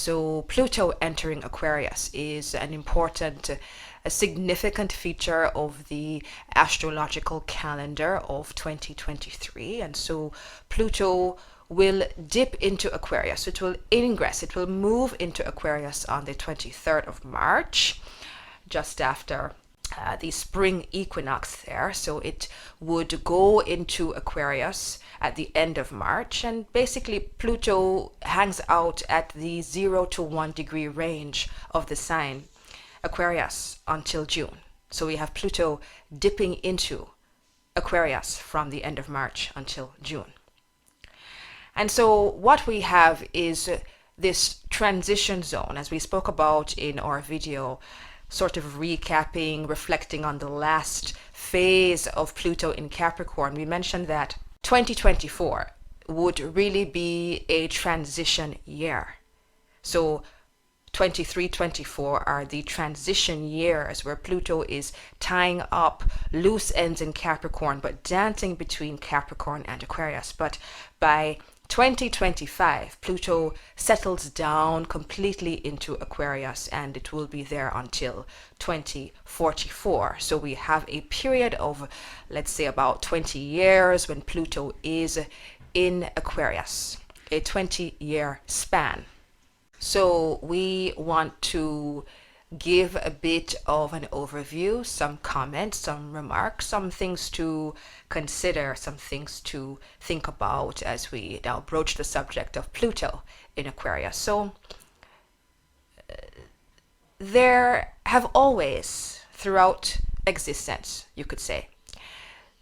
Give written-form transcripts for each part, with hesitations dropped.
so Pluto entering Aquarius is an important, a significant feature of the astrological calendar of 2023. And so Pluto will dip into Aquarius. It will ingress, it will move into Aquarius on the 23rd of March, just after the spring equinox there. So it would go into Aquarius at the end of March, and basically Pluto hangs out at the 0 to 1 degree range of the sign Aquarius until June. So we have Pluto dipping into Aquarius from the end of March until June. And so what we have is this transition zone, as we spoke about in our video, sort of recapping, reflecting on the last phase of Pluto in Capricorn. We mentioned that 2024 would really be a transition year. So 23, 24 are the transition years where Pluto is tying up loose ends in Capricorn, but dancing between Capricorn and Aquarius. But by 2025, Pluto settles down completely into Aquarius, and it will be there until 2044. So we have a period of, let's say, about 20 years when Pluto is in Aquarius, a 20-year span. So we want to give a bit of an overview, some comments, some remarks, some things to consider, some things to think about as we now broach the subject of Pluto in Aquarius. So there have always, throughout existence, you could say,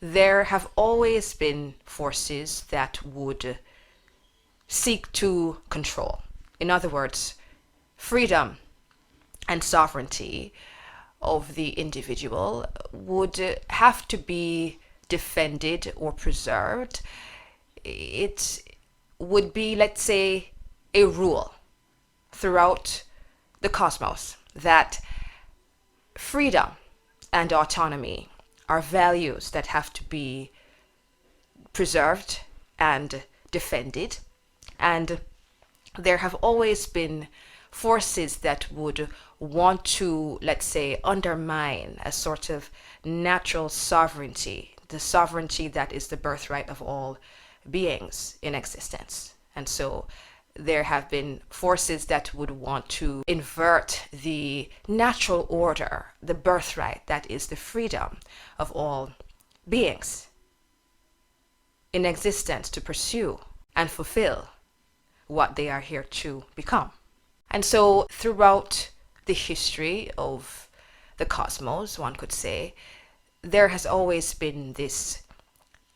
there have always been forces that would seek to control. In other words, freedom and sovereignty of the individual would have to be defended or preserved. It would be, let's say, a rule throughout the cosmos that freedom and autonomy are values that have to be preserved and defended. And there have always been forces that would want to, let's say, undermine a sort of natural sovereignty, the sovereignty that is the birthright of all beings in existence. And so there have been forces that would want to invert the natural order, the birthright that is the freedom of all beings in existence to pursue and fulfill what they are here to become. And so throughout the history of the cosmos, one could say, there has always been this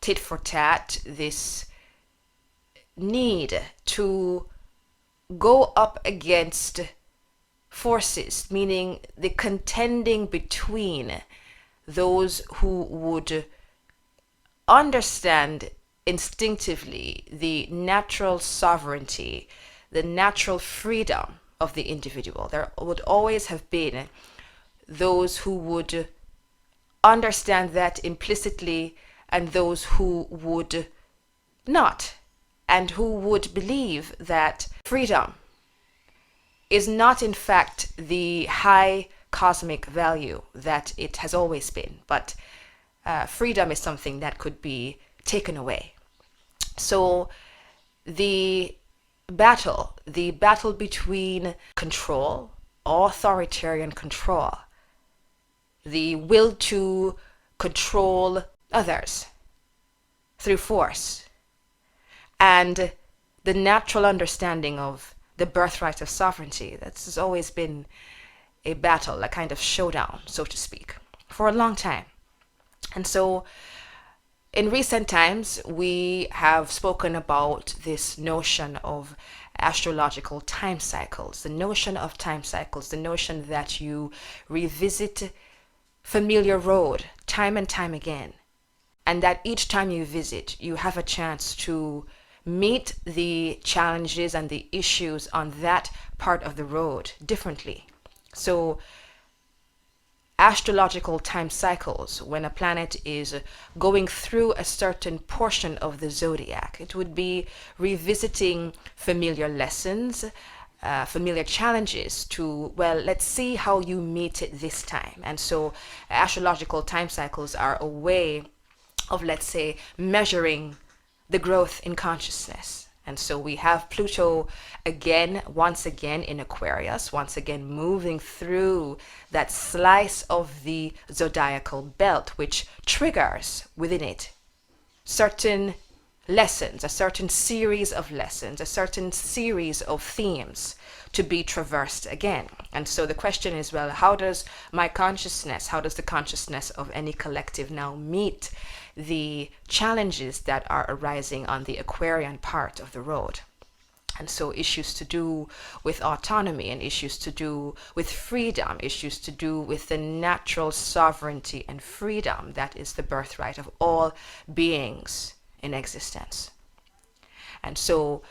tit for tat, this need to go up against forces, meaning the contending between those who would understand instinctively the natural sovereignty, the natural freedom of the individual. There would always have been those who would understand that implicitly and those who would not, and who would believe that freedom is not in fact the high cosmic value that it has always been, but freedom is something that could be taken away. So the battle between control, authoritarian control, the will to control others through force, and the natural understanding of the birthright of sovereignty, that's always been a battle, a kind of showdown, so to speak, for a long time. And so in recent times, we have spoken about this notion of astrological time cycles, the notion of time cycles, the notion that you revisit familiar road time and time again, and that each time you visit, you have a chance to meet the challenges and the issues on that part of the road differently. So astrological time cycles, when a planet is going through a certain portion of the zodiac, it would be revisiting familiar lessons, familiar challenges to, well, let's see how you meet it this time. And so astrological time cycles are a way of, let's say, measuring the growth in consciousness. And so we have Pluto again, once again in Aquarius, once again moving through that slice of the zodiacal belt, which triggers within it certain lessons, a certain series of lessons, a certain series of themes to be traversed again. And so the question is, well, how does my consciousness, how does the consciousness of any collective now meet the challenges that are arising on the Aquarian part of the road? And so issues to do with autonomy and issues to do with freedom, issues to do with the natural sovereignty and freedom that is the birthright of all beings in existence. And so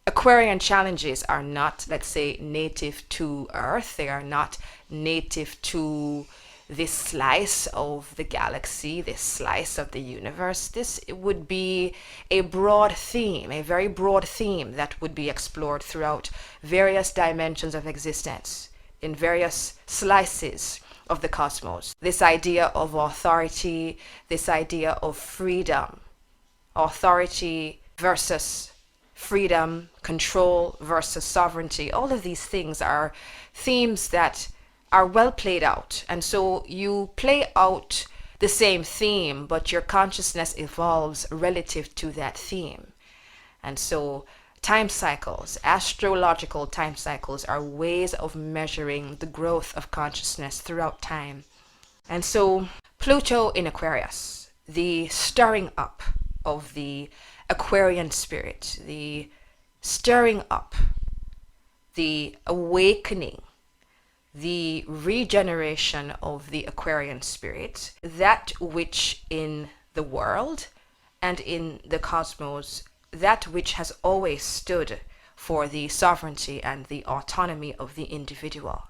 Aquarian challenges are not, let's say, native to Earth. They are not native to this slice of the galaxy, this slice of the universe. This would be a broad theme, a very broad theme that would be explored throughout various dimensions of existence, in various slices of the cosmos. This idea of authority, this idea of freedom, authority versus freedom, control versus sovereignty, all of these things are themes that are well played out. And so you play out the same theme, but your consciousness evolves relative to that theme. And so time cycles, astrological time cycles, are ways of measuring the growth of consciousness throughout time. And so Pluto in Aquarius, the stirring up of the Aquarian spirit, the stirring up, the awakening, the regeneration of the Aquarian spirit, that which in the world and in the cosmos, that which has always stood for the sovereignty and the autonomy of the individual.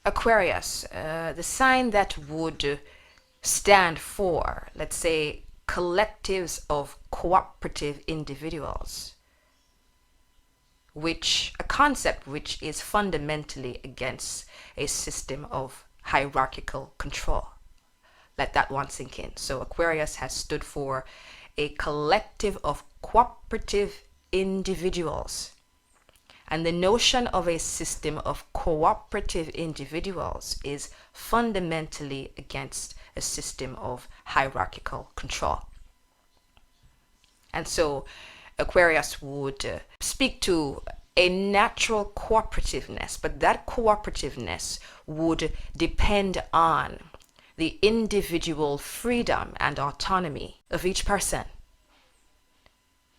Aquarius, the sign that would stand for, let's say, collectives of cooperative individuals, which a concept which is fundamentally against a system of hierarchical control. Let that one sink in. So Aquarius has stood for a collective of cooperative individuals. And the notion of a system of cooperative individuals is fundamentally against a system of hierarchical control. And so Aquarius would speak to a natural cooperativeness, but that cooperativeness would depend on the individual freedom and autonomy of each person,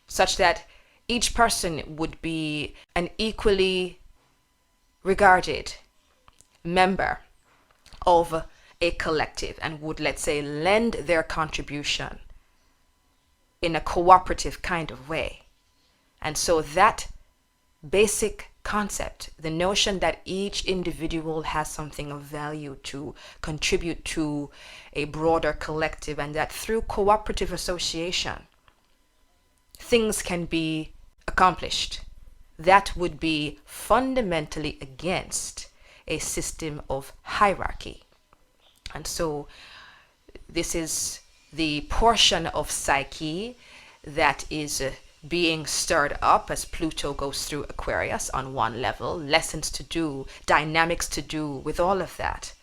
such that each person would be an equally regarded member of a collective and would, let's say, lend their contribution in a cooperative kind of way. And so that basic concept, the notion that each individual has something of value to contribute to a broader collective, and that through cooperative association things can be accomplished, that would be fundamentally against a system of hierarchy. And so this is the portion of psyche that is being stirred up as Pluto goes through Aquarius on one level, lessons to do, dynamics to do with all of that.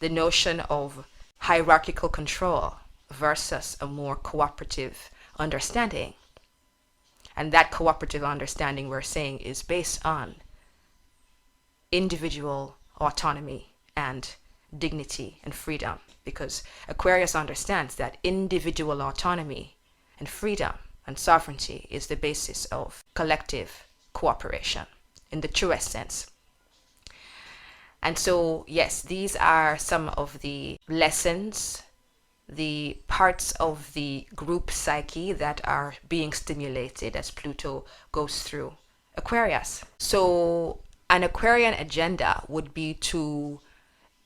The notion of hierarchical control versus a more cooperative understanding. And that cooperative understanding, we're saying, is based on individual autonomy and dignity and freedom, because Aquarius understands that individual autonomy and freedom and sovereignty is the basis of collective cooperation in the truest sense. And so, yes, these are some of the lessons, the parts of the group psyche that are being stimulated as Pluto goes through Aquarius. So an Aquarian agenda would be to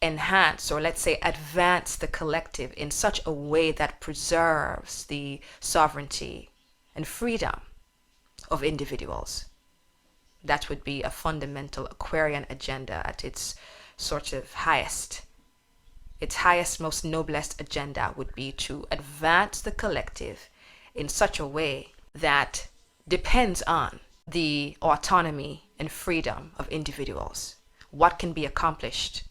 enhance, or let's say advance, the collective in such a way that preserves the sovereignty and freedom of individuals. That would be a fundamental Aquarian agenda at its sort of highest. Its highest, most noblest agenda would be to advance the collective in such a way that depends on the autonomy and freedom of individuals. What can be accomplished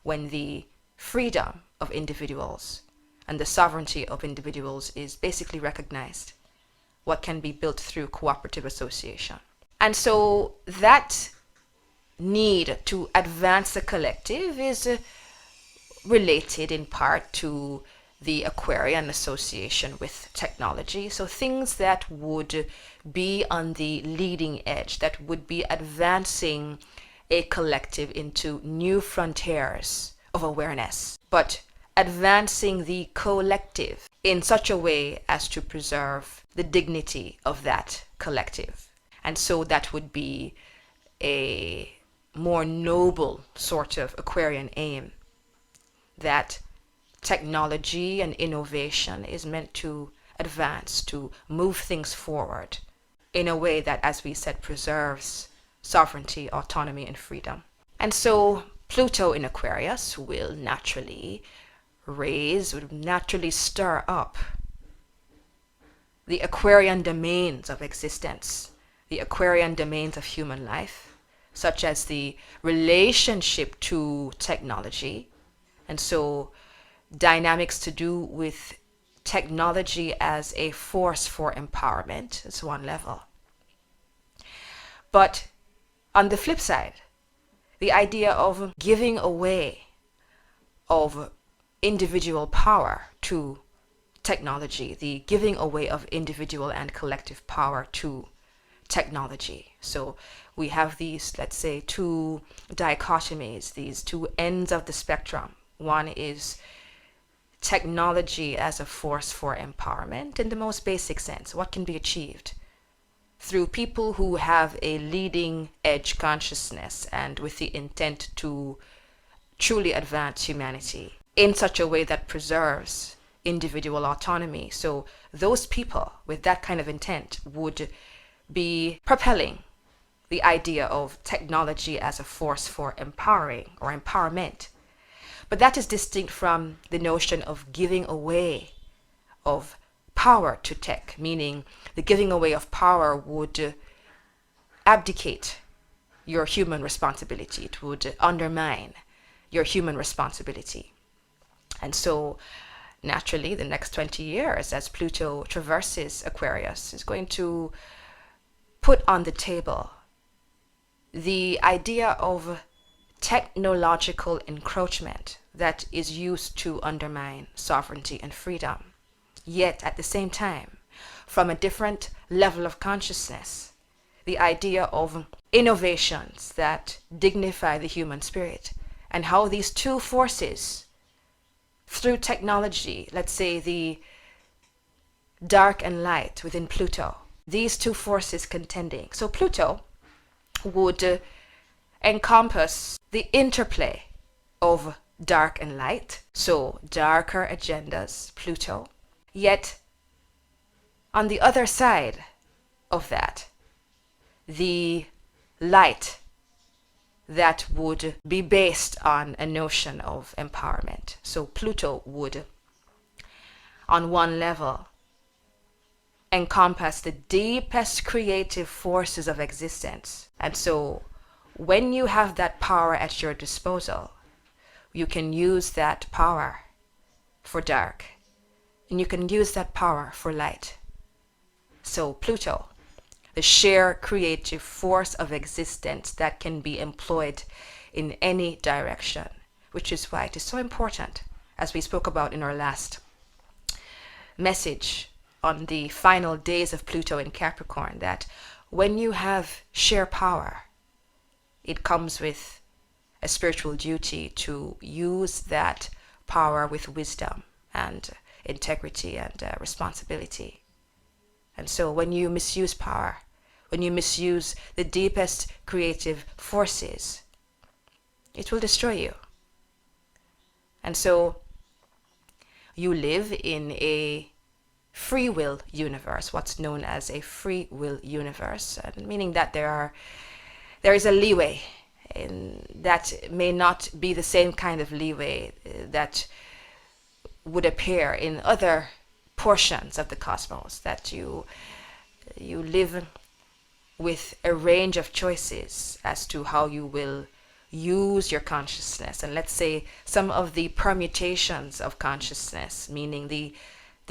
when the freedom of individuals and the sovereignty of individuals is basically recognized? What can be built through cooperative association? And so that need to advance the collective is related in part to the Aquarian association with technology. So things that would be on the leading edge, that would be advancing a collective into new frontiers of awareness, but advancing the collective in such a way as to preserve the dignity of that collective. And so that would be a more noble sort of Aquarian aim, that technology and innovation is meant to advance, to move things forward in a way that, as we said, preserves sovereignty, autonomy, and freedom. And so Pluto in Aquarius will naturally stir up the Aquarian domains of existence, the Aquarian domains of human life, such as the relationship to technology. And so dynamics to do with technology as a force for empowerment is one level. But on the flip side, the idea of giving away of individual power to technology, the giving away of individual and collective power to technology. So we have these, let's say, two dichotomies, these two ends of the spectrum. One is technology as a force for empowerment in the most basic sense. What can be achieved through people who have a leading edge consciousness and with the intent to truly advance humanity in such a way that preserves individual autonomy. So those people with that kind of intent would be propelling the idea of technology as a force for empowering or empowerment. But that is distinct from the notion of giving away of power to tech, meaning the giving away of power would abdicate your human responsibility. It would undermine your human responsibility. And so naturally, the next 20 years, as Pluto traverses Aquarius, is going to put on the table the idea of technological encroachment that is used to undermine sovereignty and freedom. Yet at the same time, from a different level of consciousness, the idea of innovations that dignify the human spirit, and how these two forces through technology, let's say the dark and light within Pluto, these two forces contending. So Pluto would encompass the interplay of dark and light, so darker agendas, Pluto. Yet on the other side of that, the light that would be based on a notion of empowerment. So Pluto would, on one level, encompass the deepest creative forces of existence. And so when you have that power at your disposal, you can use that power for dark, and you can use that power for light. So Pluto, the sheer creative force of existence that can be employed in any direction, which is why it is so important, as we spoke about in our last message on the final days of Pluto in Capricorn, that when you have sheer power, it comes with a spiritual duty to use that power with wisdom and integrity and responsibility. And so when you misuse power, when you misuse the deepest creative forces, it will destroy you. And so you live in a free will universe, what's known as a free will universe, meaning that there are there is a leeway, and that may not be the same kind of leeway that would appear in other portions of the cosmos, that you live with a range of choices as to how you will use your consciousness. And let's say some of the permutations of consciousness, meaning the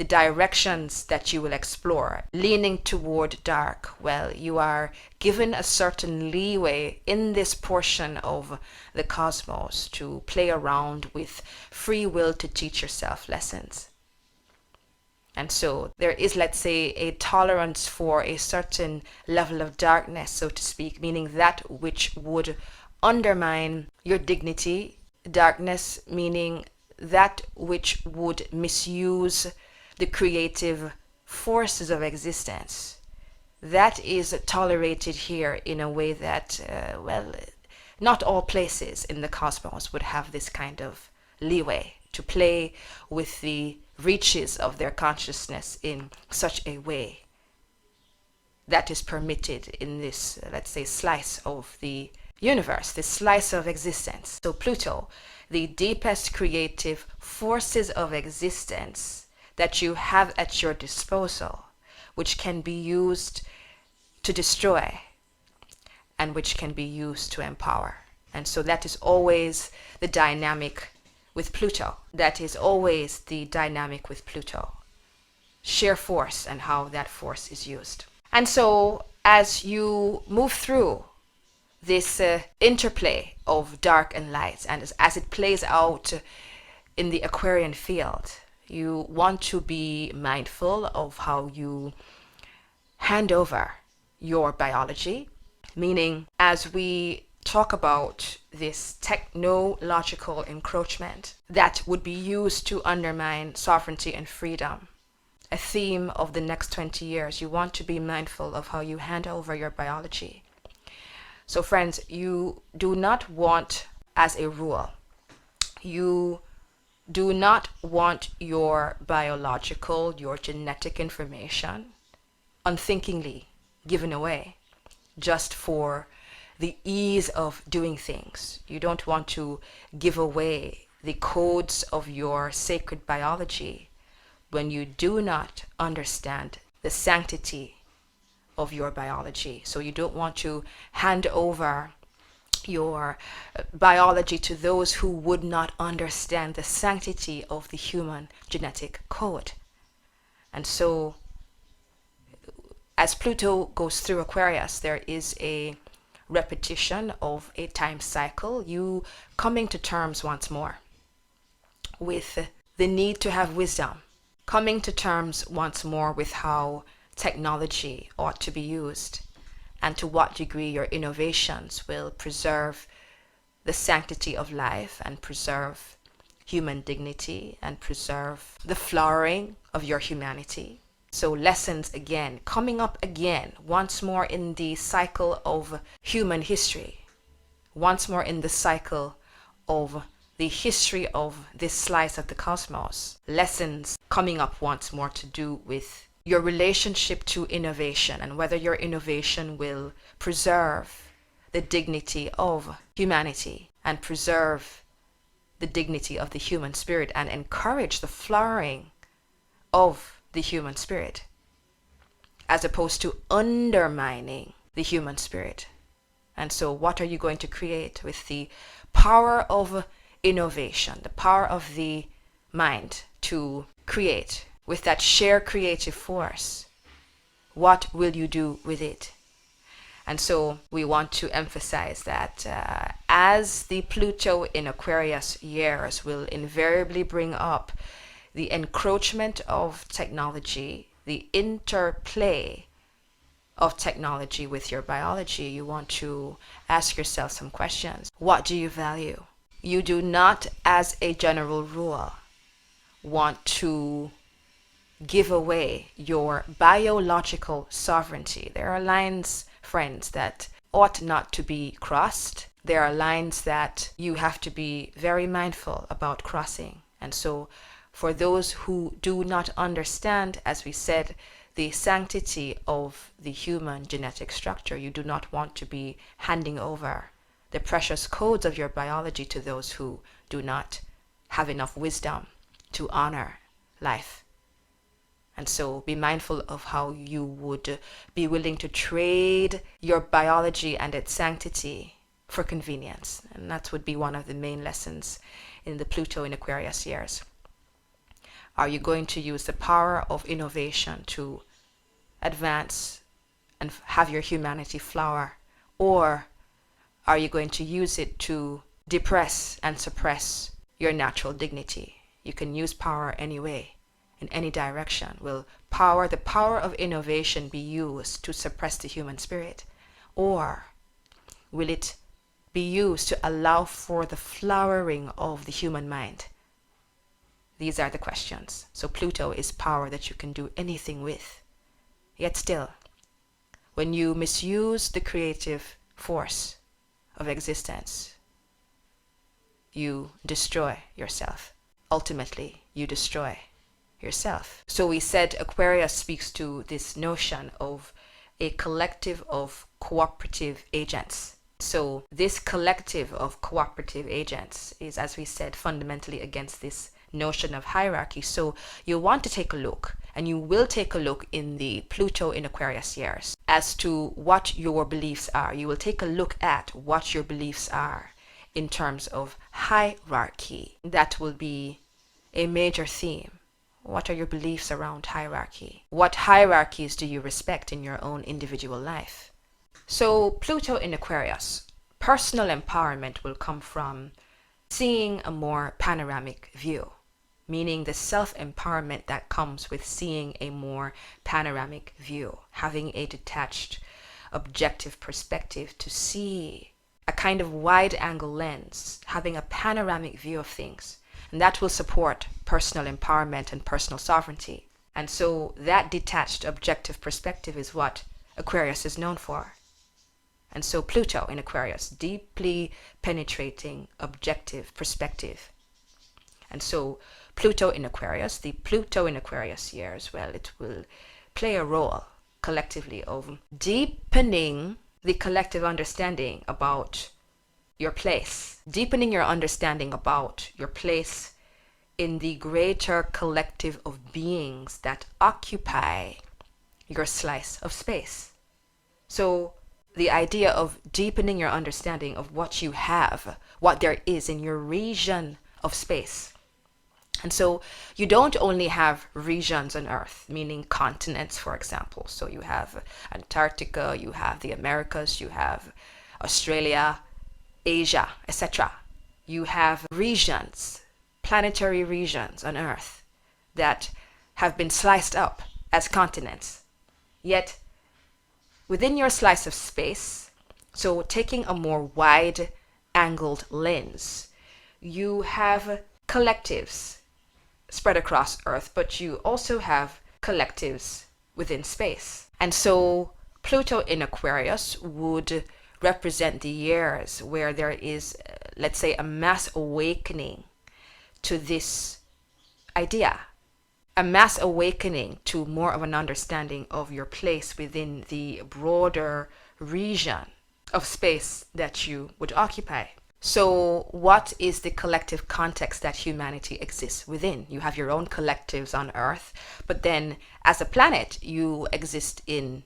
directions that you will explore, leaning toward dark, well, you are given a certain leeway in this portion of the cosmos to play around with free will to teach yourself lessons. And so there is, let's say, a tolerance for a certain level of darkness, so to speak, meaning that which would undermine your dignity. Darkness meaning that which would misuse the creative forces of existence. That is tolerated here in a way that, well, not all places in the cosmos would have this kind of leeway to play with the reaches of their consciousness in such a way that is permitted in this, let's say, slice of the universe, this slice of existence. So Pluto, the deepest creative forces of existence that you have at your disposal, which can be used to destroy and which can be used to empower. And so that is always the dynamic with Pluto. That is always the dynamic with Pluto. Sheer force and how that force is used. And so as you move through this interplay of dark and light, and as it plays out in the Aquarian field, you want to be mindful of how you hand over your biology, meaning as we talk about this technological encroachment that would be used to undermine sovereignty and freedom, a theme of the next 20 years, you want to be mindful of how you hand over your biology. So friends, you do not want, as a rule, you do not want your biological, your genetic information unthinkingly given away just for the ease of doing things. You don't want to give away the codes of your sacred biology when you do not understand the sanctity of your biology. So you don't want to hand over your biology to those who would not understand the sanctity of the human genetic code. And so as Pluto goes through Aquarius, there is a repetition of a time cycle, you coming to terms once more with the need to have wisdom, coming to terms once more with how technology ought to be used, and to what degree your innovations will preserve the sanctity of life and preserve human dignity and preserve the flowering of your humanity. So lessons again, coming up again, once more in the cycle of human history, once more in the cycle of the history of this slice of the cosmos. Lessons coming up once more to do with your relationship to innovation and whether your innovation will preserve the dignity of humanity and preserve the dignity of the human spirit and encourage the flowering of the human spirit, as opposed to undermining the human spirit. And so what are you going to create with the power of innovation, the power of the mind to create with that shared creative force? What will you do with it? And so we want to emphasize that as the Pluto in Aquarius years will invariably bring up the encroachment of technology, the interplay of technology with your biology, you want to ask yourself some questions. What do you value? You do not, as a general rule, want to give away your biological sovereignty. There are lines, friends, that ought not to be crossed. There are lines that you have to be very mindful about crossing. And so for those who do not understand, as we said, the sanctity of the human genetic structure. You do not want to be handing over the precious codes of your biology to those who do not have enough wisdom to honor life. And so be mindful of how you would be willing to trade your biology and its sanctity for convenience. And that would be one of the main lessons in the Pluto in Aquarius years. Are you going to use the power of innovation to advance and have your humanity flower? Or are you going to use it to depress and suppress your natural dignity? You can use power anyway, in any direction. Will the power of innovation be used to suppress the human spirit? Or will it be used to allow for the flowering of the human mind? These are the questions. So Pluto is power that you can do anything with. Yet still, when you misuse the creative force of existence, you destroy yourself. Ultimately, you destroy yourself. So we said Aquarius speaks to this notion of a collective of cooperative agents. So this collective of cooperative agents is, as we said, fundamentally against this notion of hierarchy. So you want to take a look, and you will take a look in the Pluto in Aquarius years as to what your beliefs are. You will take a look at what your beliefs are in terms of hierarchy. That will be a major theme. What are your beliefs around hierarchy? What hierarchies do you respect in your own individual life? So Pluto in Aquarius, personal empowerment will come from seeing a more panoramic view, meaning the self-empowerment that comes with seeing a more panoramic view, having a detached, objective perspective to see a kind of wide-angle lens, having a panoramic view of things. And that will support personal empowerment and personal sovereignty. And so that detached, objective perspective is what Aquarius is known for. And so Pluto in Aquarius, deeply penetrating, objective perspective. And so Pluto in Aquarius, the Pluto in Aquarius years, well, it will play a role collectively of deepening the collective understanding about your place, deepening your understanding about your place in the greater collective of beings that occupy your slice of space. So the idea of deepening your understanding of what you have, what there is in your region of space. And so you don't only have regions on Earth, meaning continents, for example. So you have Antarctica, you have the Americas, you have Australia, Asia, etc. You have regions, planetary regions on Earth that have been sliced up as continents. Yet within your slice of space, so taking a more wide-angled lens, you have collectives spread across Earth, but you also have collectives within space. And so Pluto in Aquarius would represent the years where there is, let's say, a mass awakening to this idea, a mass awakening to more of an understanding of your place within the broader region of space that you would occupy. So what is the collective context that humanity exists within? You have your own collectives on Earth, but then as a planet, you exist in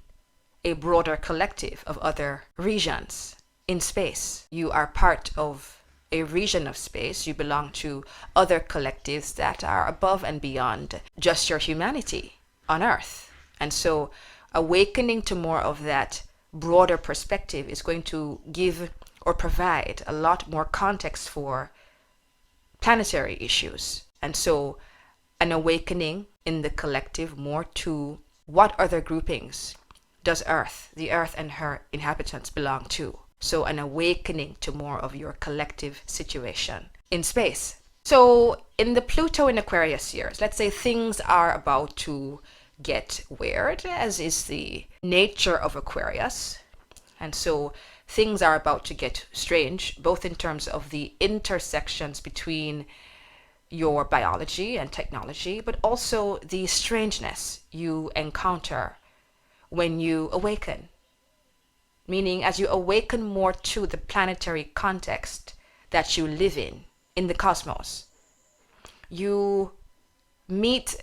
a broader collective of other regions in space. You are part of a region of space. You belong to other collectives that are above and beyond just your humanity on Earth. And so awakening to more of that broader perspective is going to give or provide a lot more context for planetary issues. And so an awakening in the collective more to what other groupings does Earth, the Earth and her inhabitants belong to. So an awakening to more of your collective situation in space. So in the Pluto in Aquarius years, let's say things are about to get weird, as is the nature of Aquarius. And so things are about to get strange, both in terms of the intersections between your biology and technology, but also the strangeness you encounter when you awaken. Meaning, as you awaken more to the planetary context that you live in the cosmos, you meet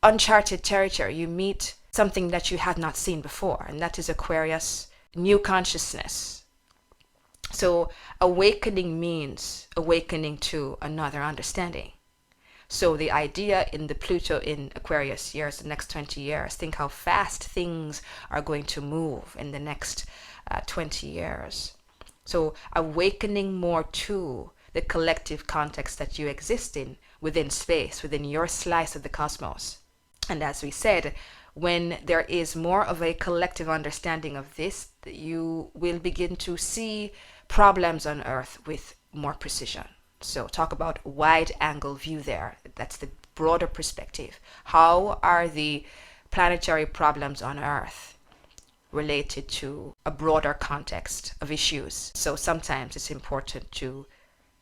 uncharted territory. You meet something that you have not seen before, and that is Aquarius, new consciousness. So awakening means awakening to another understanding. So the idea in the Pluto in Aquarius years, the next 20 years, think how fast things are going to move in the next 20 years. So awakening more to the collective context that you exist in within space, within your slice of the cosmos. And as we said, when there is more of a collective understanding of this, you will begin to see problems on Earth with more precision. So talk about wide angle view there. That's the broader perspective. How are the planetary problems on Earth related to a broader context of issues? So sometimes it's important to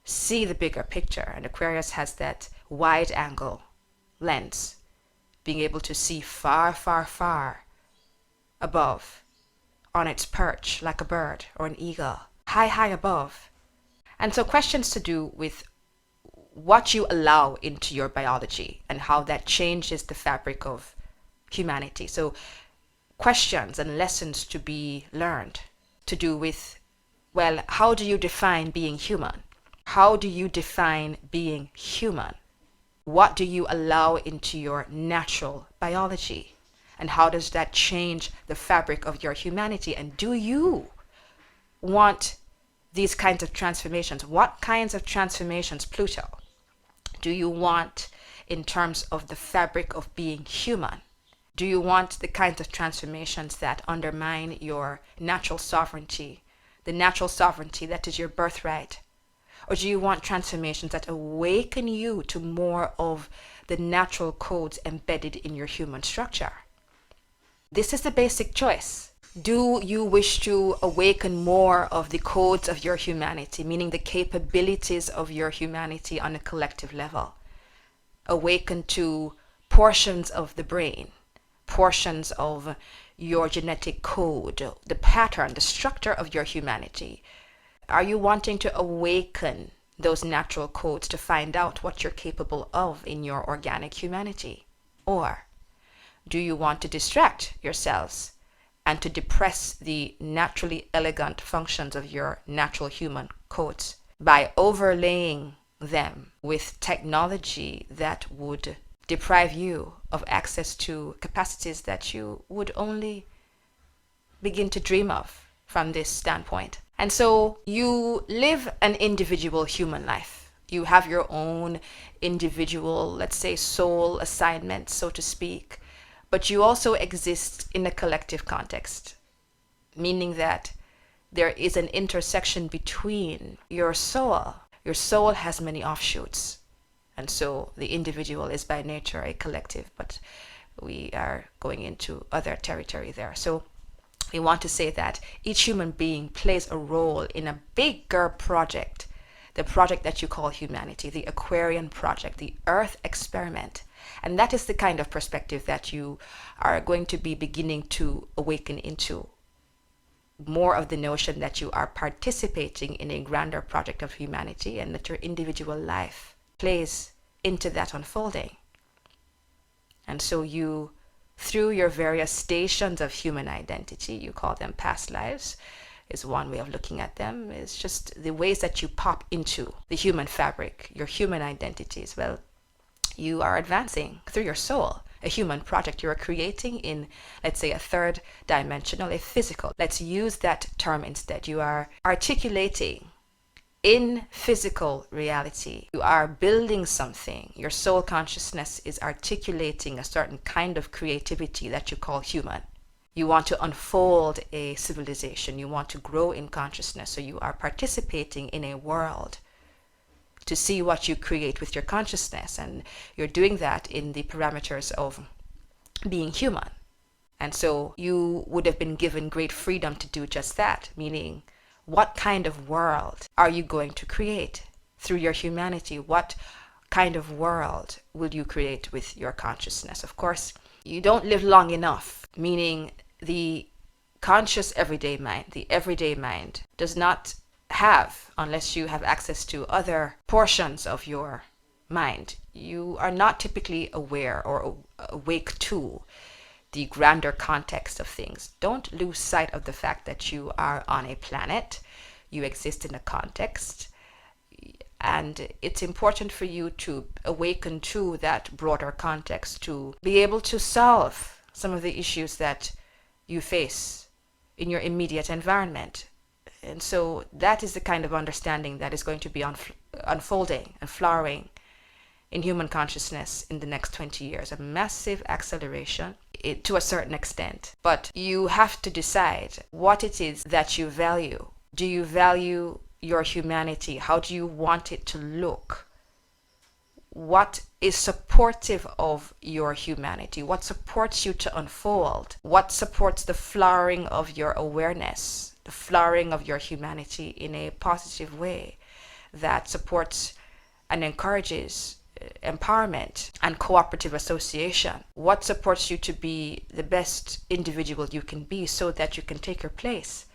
see the bigger picture, and Aquarius has that wide angle lens, being able to see far, far, far above, on its perch like a bird or an eagle, high, high above. And so questions to do with what you allow into your biology and how that changes the fabric of humanity. So questions and lessons to be learned to do with, well, how do you define being human? How do you define being human? What do you allow into your natural biology? And how does that change the fabric of your humanity? And do you want these kinds of transformations? What kinds of transformations, Pluto, do you want in terms of the fabric of being human? Do you want the kinds of transformations that undermine your natural sovereignty, the natural sovereignty that is your birthright? Or do you want transformations that awaken you to more of the natural codes embedded in your human structure? This is the basic choice. Do you wish to awaken more of the codes of your humanity, meaning the capabilities of your humanity on a collective level? Awaken to portions of the brain, portions of your genetic code, the pattern, the structure of your humanity. Are you wanting to awaken those natural codes to find out what you're capable of in your organic humanity? Or do you want to distract yourselves and to depress the naturally elegant functions of your natural human codes by overlaying them with technology that would deprive you of access to capacities that you would only begin to dream of from this standpoint? And so you live an individual human life. You have your own individual, let's say, soul assignment, so to speak. But you also exist in a collective context, meaning that there is an intersection between your soul. Your soul has many offshoots. And so the individual is by nature a collective, but we are going into other territory there. So we want to say that each human being plays a role in a bigger project, the project that you call humanity, the Aquarian project, the Earth experiment. And that is the kind of perspective that you are going to be beginning to awaken into. More of the notion that you are participating in a grander project of humanity and that your individual life plays into that unfolding. And so you, through your various stations of human identity, you call them past lives, is one way of looking at them. It's just the ways that you pop into the human fabric, your human identities. Well, you are advancing through your soul, a human project you are creating in, let's say, a third dimensional, a physical. Let's use that term instead. You are articulating in physical reality. You are building something. Your soul consciousness is articulating a certain kind of creativity that you call human. You want to unfold a civilization. You want to grow in consciousness. So you are participating in a world to see what you create with your consciousness. And you're doing that in the parameters of being human. And so you would have been given great freedom to do just that, meaning what kind of world are you going to create through your humanity? What kind of world will you create with your consciousness? Of course, you don't live long enough, meaning the conscious everyday mind, the everyday mind, does not have, unless you have access to other portions of your mind, you are not typically aware or awake to the grander context of things. Don't lose sight of the fact that you are on a planet, you exist in a context, and it's important for you to awaken to that broader context to be able to solve some of the issues that you face in your immediate environment. And so that is the kind of understanding that is going to be unfolding and flowering in human consciousness in the next 20 years. A massive acceleration to a certain extent. But you have to decide what it is that you value. Do you value your humanity? How do you want it to look? What is supportive of your humanity? What supports you to unfold? What supports the flowering of your awareness, the flowering of your humanity in a positive way that supports and encourages empowerment and cooperative association? What supports you to be the best individual you can be so that you can take your place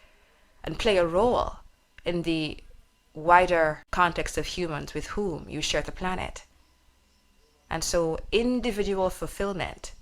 and play a role in the wider context of humans with whom you share the planet? And so individual fulfillment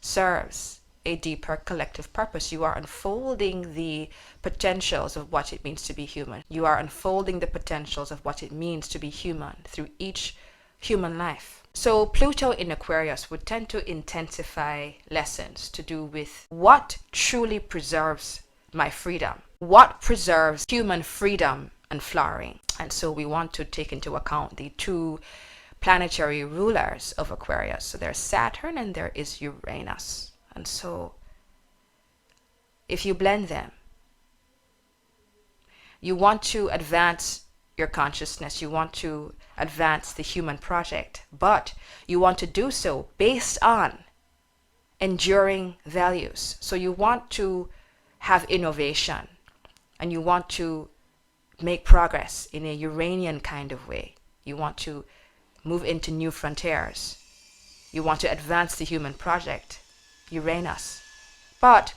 serves a deeper collective purpose. You are unfolding the potentials of what it means to be human. You are unfolding the potentials of what it means to be human through each human life. So Pluto in Aquarius would tend to intensify lessons to do with what truly preserves my freedom, what preserves human freedom and flowering. And so we want to take into account the two planetary rulers of Aquarius. So there's Saturn and there is Uranus. And so if you blend them, you want to advance your consciousness, you want to advance the human project, but you want to do so based on enduring values. So you want to have innovation and you want to make progress in a Uranian kind of way. You want to move into new frontiers. You want to advance the human project, Uranus. But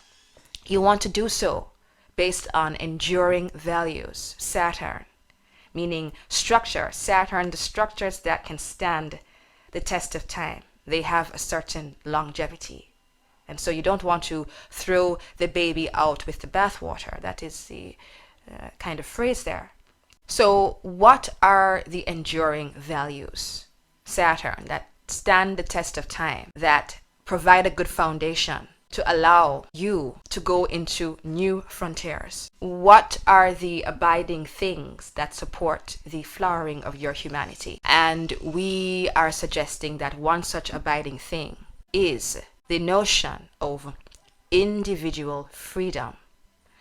you want to do so based on enduring values, Saturn, meaning structure. Saturn, the structures that can stand the test of time. They have a certain longevity. And so you don't want to throw the baby out with the bathwater. That is the kind of phrase there. So what are the enduring values, Saturn, that stand the test of time, that provide a good foundation to allow you to go into new frontiers? What are the abiding things that support the flowering of your humanity? And we are suggesting that one such abiding thing is the notion of individual freedom,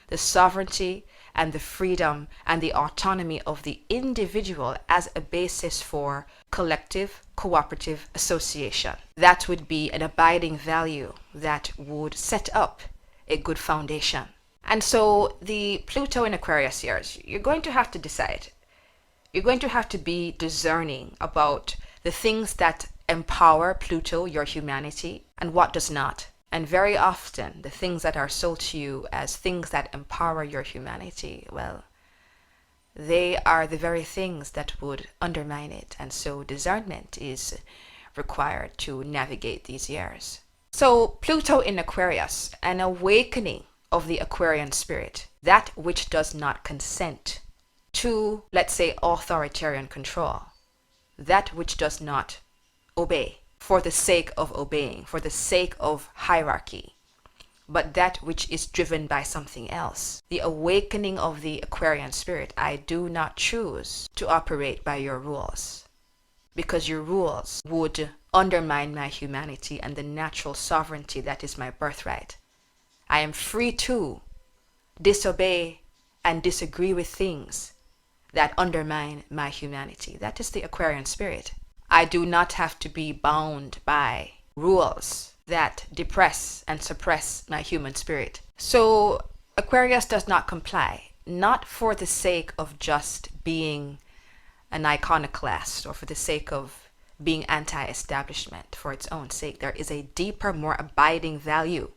the sovereignty and the freedom and the autonomy of the individual as a basis for collective cooperative association. That would be an abiding value that would set up a good foundation. And so the Pluto in Aquarius years, you're going to have to decide. You're going to have to be discerning about the things that empower Pluto, your humanity, and what does not. And very often, the things that are sold to you as things that empower your humanity, well, they are the very things that would undermine it. And so discernment is required to navigate these years. So Pluto in Aquarius, an awakening of the Aquarian spirit, that which does not consent to, let's say, authoritarian control, that which does not obey for the sake of obeying, for the sake of hierarchy, but that which is driven by something else. The awakening of the Aquarian spirit. I do not choose to operate by your rules, because your rules would undermine my humanity and the natural sovereignty that is my birthright. I am free to disobey and disagree with things that undermine my humanity. That is the Aquarian spirit. I do not have to be bound by rules that depress and suppress my human spirit. So Aquarius does not comply, not for the sake of just being an iconoclast or for the sake of being anti-establishment for its own sake. There is a deeper, more abiding value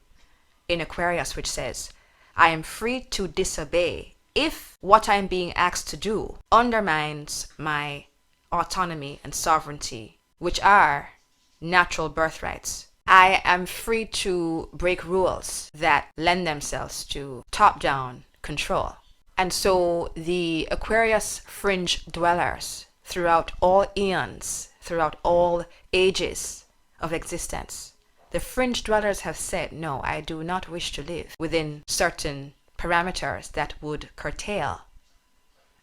in Aquarius which says, I am free to disobey if what I'm being asked to do undermines my autonomy and sovereignty, which are natural birthrights. I am free to break rules that lend themselves to top-down control. And so the Aquarius fringe dwellers throughout all eons, throughout all ages of existence, the fringe dwellers have said, no, I do not wish to live within certain parameters that would curtail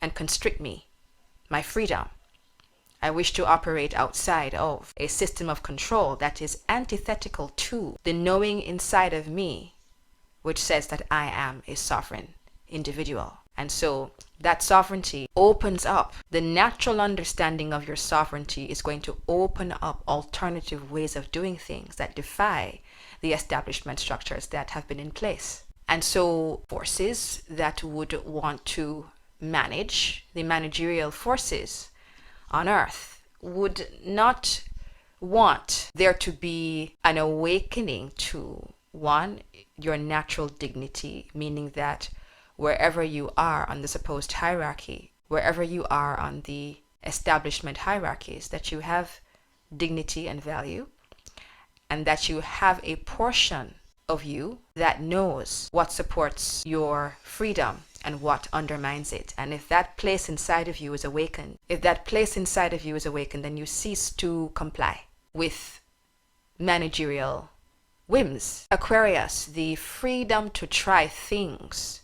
and constrict me, my freedom. I wish to operate outside of a system of control that is antithetical to the knowing inside of me, which says that I am a sovereign individual. And so that sovereignty opens up, the natural understanding of your sovereignty is going to open up alternative ways of doing things that defy the establishment structures that have been in place. And so forces that would want to manage, the managerial forces on earth, would not want there to be an awakening to, one, your natural dignity, meaning that wherever you are on the supposed hierarchy, wherever you are on the establishment hierarchies, that you have dignity and value, and that you have a portion of you that knows what supports your freedom and what undermines it. And if that place inside of you is awakened, then you cease to comply with managerial whims. Aquarius, the freedom to try things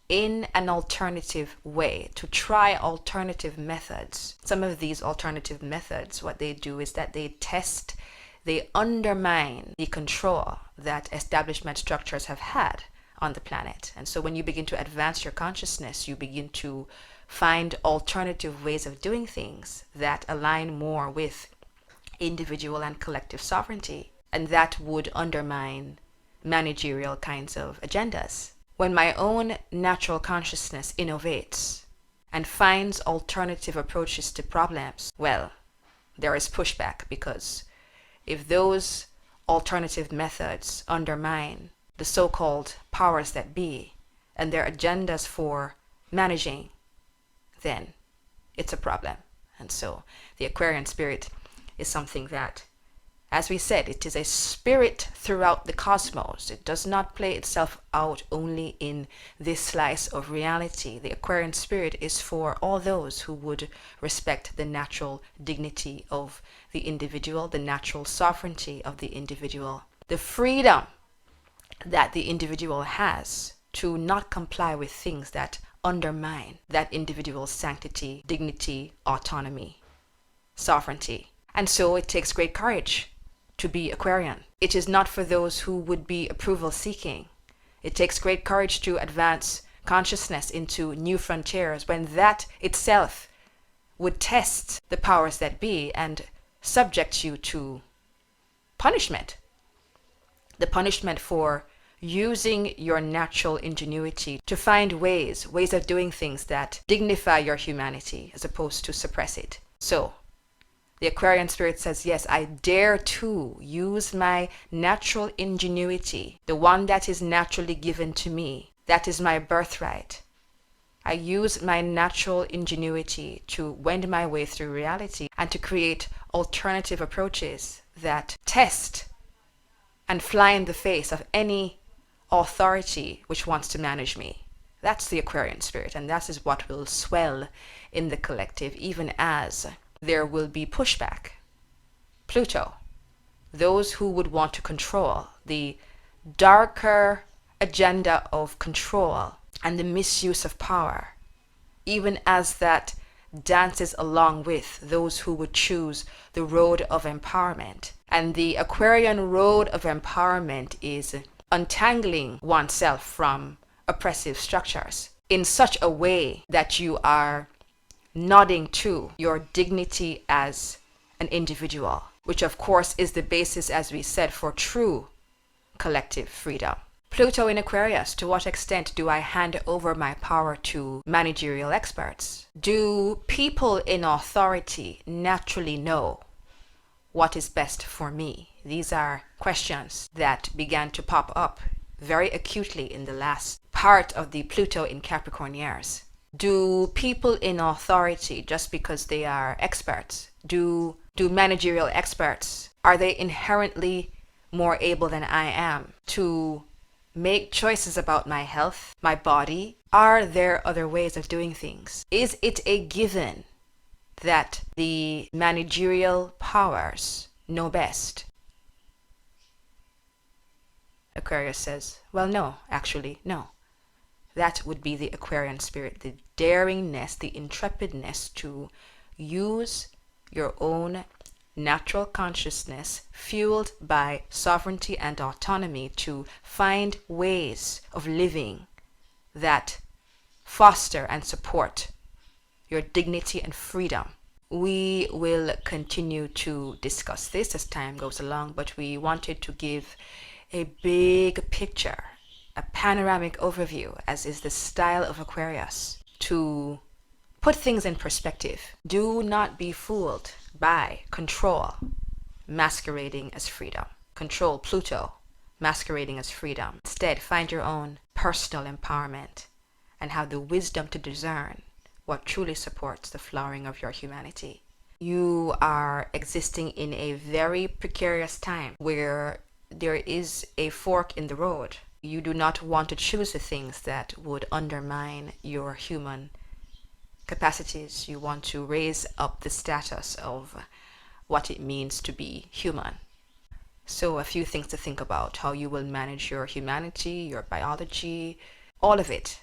in an alternative way, to try alternative methods. Some of these alternative methods, what they do is that they undermine the control that establishment structures have had on the planet. And so when you begin to advance your consciousness, you begin to find alternative ways of doing things that align more with individual and collective sovereignty, and that would undermine managerial kinds of agendas. When my own natural consciousness innovates and finds alternative approaches to problems, well, there is pushback, because if those alternative methods undermine the so-called powers that be and their agendas for managing, then it's a problem. And so the Aquarian spirit is something that, as we said, it is a spirit throughout the cosmos. It does not play itself out only in this slice of reality. The Aquarian spirit is for all those who would respect the natural dignity of the individual, the natural sovereignty of the individual, the freedom that the individual has to not comply with things that undermine that individual's sanctity, dignity, autonomy, sovereignty. And so it takes great courage to be Aquarian. It is not for those who would be approval seeking. It takes great courage to advance consciousness into new frontiers when that itself would test the powers that be and subject you to punishment. The punishment for using your natural ingenuity to find ways of doing things that dignify your humanity as opposed to suppress it. So the Aquarian spirit says, yes, I dare to use my natural ingenuity, the one that is naturally given to me. That is my birthright. I use my natural ingenuity to wend my way through reality and to create alternative approaches that test and fly in the face of any authority which wants to manage me. That's the Aquarian spirit, and that is what will swell in the collective, even as there will be pushback. Pluto, those who would want to control, the darker agenda of control and the misuse of power, even as that dances along with those who would choose the road of empowerment. And the Aquarian road of empowerment is untangling oneself from oppressive structures in such a way that you are nodding to your dignity as an individual, which of course is the basis, as we said, for true collective freedom. Pluto in Aquarius, to what extent do I hand over my power to managerial experts? Do people in authority naturally know what is best for me? These are questions that began to pop up very acutely in the last part of the Pluto in Capricorn years. Do people in authority, just because they are experts, do managerial experts, are they inherently more able than I am to make choices about my health, my body? Are there other ways of doing things? Is it a given that the managerial powers know best? Aquarius says, well, no, actually, no. That would be the Aquarian spirit, the daringness, the intrepidness to use your own natural consciousness fueled by sovereignty and autonomy to find ways of living that foster and support your dignity and freedom. We will continue to discuss this as time goes along, but we wanted to give a big picture, a panoramic overview, as is the style of Aquarius, to put things in perspective. Do not be fooled by control masquerading as freedom. Control, Pluto, masquerading as freedom. Instead, find your own personal empowerment and have the wisdom to discern what truly supports the flowering of your humanity. You are existing in a very precarious time where there is a fork in the road. You do not want to choose the things that would undermine your human capacities. You want to raise up the status of what it means to be human. So a few things to think about: how you will manage your humanity, your biology, all of it.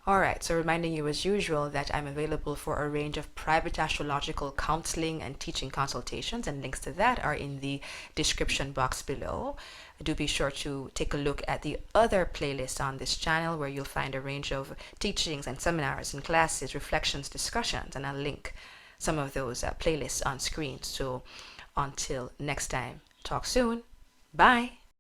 Alright, so reminding you as usual that I'm available for a range of private astrological counseling and teaching consultations, and links to that are in the description box below. Do be sure to take a look at the other playlists on this channel, where you'll find a range of teachings and seminars and classes, reflections, discussions, and I'll link some of those playlists on screen. So until next time, talk soon. Bye.